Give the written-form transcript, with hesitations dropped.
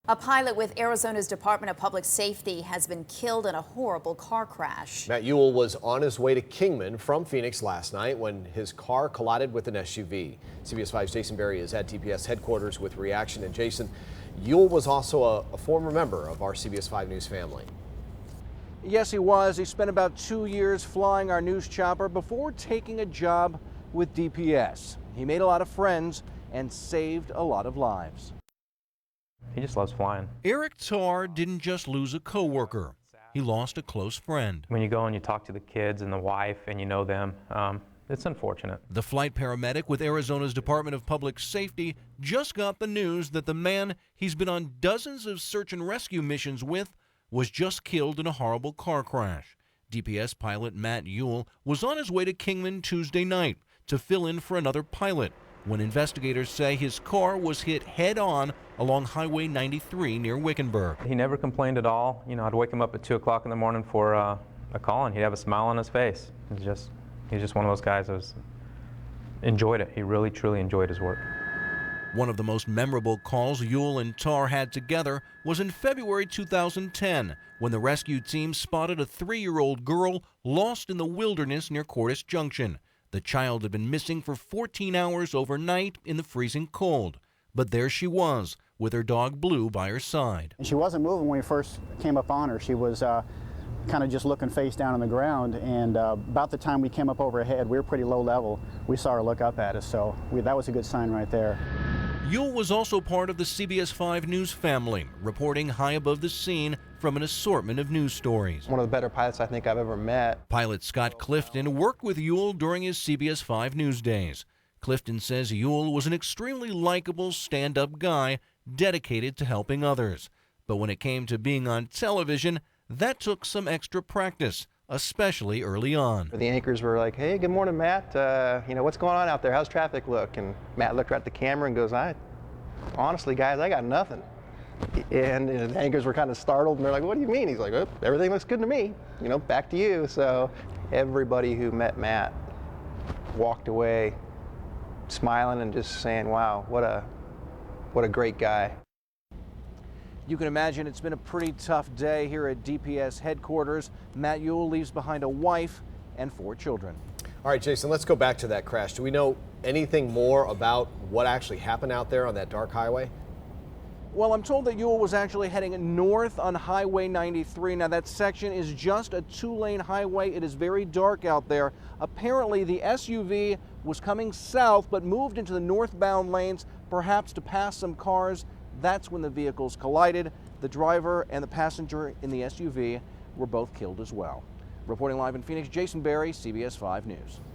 A pilot with Arizona's Department of Public Safety has been killed in a horrible car crash. Matt Ewell was on his way to Kingman from Phoenix last night when his car collided with an SUV. CBS 5's Jason Berry is at DPS headquarters with reaction. And Jason, Ewell was also a former member of our CBS 5 News family. Yes, he was. He spent about 2 years flying our news chopper before taking a job with DPS. He made a lot of friends and saved a lot of lives. He just loves flying. Eric Tarr didn't just lose a coworker. He lost a close friend. When you go and you talk to the kids and the wife and you know them, it's unfortunate. The flight paramedic with Arizona's Department of Public Safety just got the news that the man he's been on dozens of search and rescue missions with was just killed in a horrible car crash. DPS pilot Matt Ewell was on his way to Kingman Tuesday night to fill in for another pilot when investigators say his car was hit head-on along Highway 93 near Wickenburg. He never complained at all. You know, I'd wake him up at 2 o'clock in the morning for a call, and he'd have a smile on his face. He's just one of those guys that enjoyed it. He really, truly enjoyed his work. One of the most memorable calls Ewell and Tarr had together was in February 2010, when the rescue team spotted a 3-year-old girl lost in the wilderness near Cordis Junction. The child had been missing for 14 hours overnight in the freezing cold. But there she was, with her dog Blue by her side. And she wasn't moving when we first came up on her. She was kind of just looking face down on the ground, and about the time we came up over her head, we were pretty low level, we saw her look up at us, so that was a good sign right there. Ewell was also part of the CBS 5 News family, reporting high above the scene from an assortment of news stories. One of the better pilots I think I've ever met. Pilot Scott Clifton worked with Ewell during his CBS 5 News days. Clifton says Ewell was an extremely likable, stand-up guy dedicated to helping others. But when it came to being on television, that took some extra practice, especially early on. The anchors were like, "Hey, good morning, Matt. What's going on out there? How's traffic look?" And Matt looked right at the camera and goes, honestly, guys, I got nothing." And the anchors were kind of startled, and they're like, "What do you mean?" He's like, "Oh, everything looks good to me. Back to you." So everybody who met Matt walked away smiling and just saying, "Wow, what a great guy." You can imagine it's been a pretty tough day here at DPS headquarters. Matt Ewell leaves behind a wife and 4 children. All right, Jason, let's go back to that crash. Do we know anything more about what actually happened out there on that dark highway? Well, I'm told that Ewell was actually heading north on Highway 93. Now, that section is just a 2-lane highway. It is very dark out there. Apparently, the SUV was coming south but moved into the northbound lanes, perhaps to pass some cars. That's when the vehicles collided. The driver and the passenger in the SUV were both killed as well. Reporting live in Phoenix, Jason Berry, CBS 5 News.